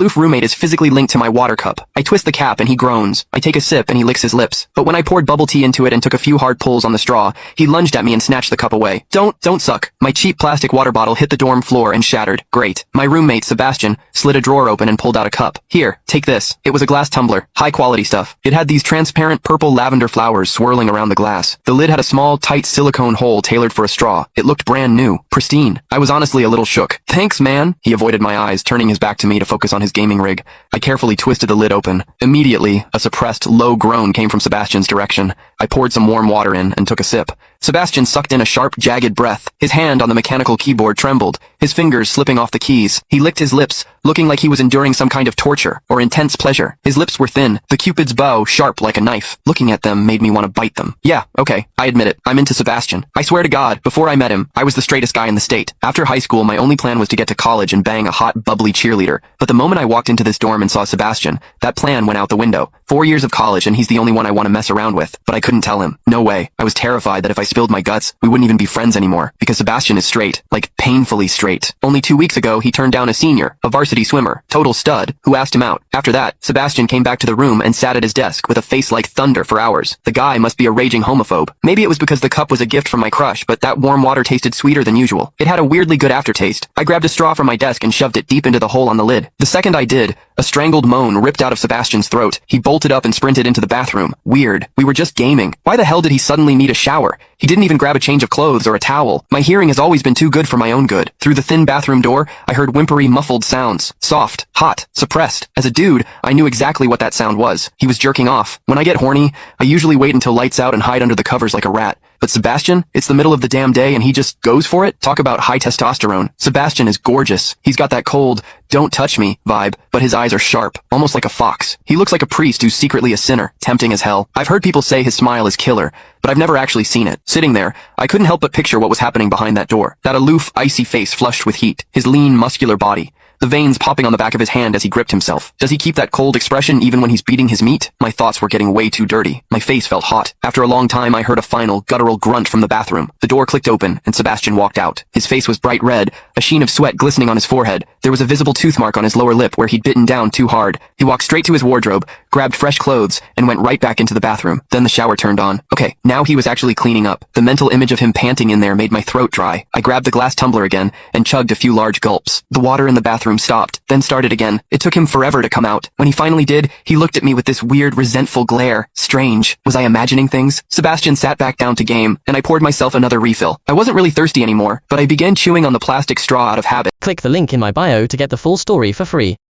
aloof roommate is physically linked to my water cup. I twist the cap and he groans. I take a sip and he licks his lips. But when I poured bubble tea into it and took a few hard pulls on the straw, he lunged at me and snatched the cup away. Don't suck. My cheap plastic water bottle hit the dorm floor and shattered. Great. My roommate, Sebastian, slid a drawer open and pulled out a cup. Here, take this. It was a glass tumbler. High quality stuff. It had these transparent purple lavender flowers swirling around the glass. The lid had a small, tight silicone hole tailored for a straw. It looked brand new. Pristine. I was honestly a little shook. Thanks, man. He avoided my eyes, turning his back to me to focus on his gaming rig. I carefully twisted the lid open. Immediately, a suppressed, low groan came from Sebastian's direction. I poured some warm water in and took a sip. Sebastian sucked in a sharp, jagged breath. His hand on the mechanical keyboard trembled, his fingers slipping off the keys. He licked his lips, looking like he was enduring some kind of torture or intense pleasure. His lips were thin, the Cupid's bow sharp like a knife. Looking at them made me want to bite them. Yeah, okay, I admit it. I'm into Sebastian. I swear to God, before I met him, I was the straightest guy in the state. After high school, my only plan was to get to college and bang a hot, bubbly cheerleader. But the moment I walked into this dorm and saw Sebastian, that plan went out the window. 4 years of college and he's the only one I want to mess around with. But I couldn't tell him. No way. I was terrified that if I spilled my guts, we wouldn't even be friends anymore. Because Sebastian is straight. Like, painfully straight. Only 2 weeks ago, he turned down a senior, a varsity swimmer, total stud, who asked him out. After that, Sebastian came back to the room and sat at his desk with a face like thunder for hours. The guy must be a raging homophobe. Maybe it was because the cup was a gift from my crush, but that warm water tasted sweeter than usual. It had a weirdly good aftertaste. I grabbed a straw from my desk and shoved it deep into the hole on the lid. The second I did, a strangled moan ripped out of Sebastian's throat. He bolted up and sprinted into the bathroom. Weird. We were just gaming. Why the hell did he suddenly need a shower? He didn't even grab a change of clothes or a towel. My hearing has always been too good for my own good. Through the thin bathroom door, I heard whimpery, muffled sounds. Soft, hot, suppressed. As a dude, I knew exactly what that sound was. He was jerking off. When I get horny, I usually wait until lights out and hide under the covers like a rat. But Sebastian, it's the middle of the damn day and he just goes for it? Talk about high testosterone. Sebastian is gorgeous. He's got that cold, don't touch me vibe, but his eyes are sharp, almost like a fox. He looks like a priest who's secretly a sinner, tempting as hell. I've heard people say his smile is killer, but I've never actually seen it. Sitting there, I couldn't help but picture what was happening behind that door. That aloof, icy face flushed with heat, his lean, muscular body. The veins popping on the back of his hand as he gripped himself. Does he keep that cold expression even when he's beating his meat? My thoughts were getting way too dirty. My face felt hot. After a long time, I heard a final, guttural grunt from the bathroom. The door clicked open, and Sebastian walked out. His face was bright red, a sheen of sweat glistening on his forehead. There was a visible tooth mark on his lower lip where he'd bitten down too hard. He walked straight to his wardrobe, grabbed fresh clothes, and went right back into the bathroom. Then the shower turned on. Okay, now he was actually cleaning up. The mental image of him panting in there made my throat dry. I grabbed the glass tumbler again, and chugged a few large gulps. The water in the bathroom stopped, then started again. It took him forever to come out. When he finally did, he looked at me with this weird, resentful glare. Strange. Was I imagining things? Sebastian sat back down to game, and I poured myself another refill. I wasn't really thirsty anymore, but I began chewing on the plastic straw out of habit. Click the link in my bio to get the full story for free.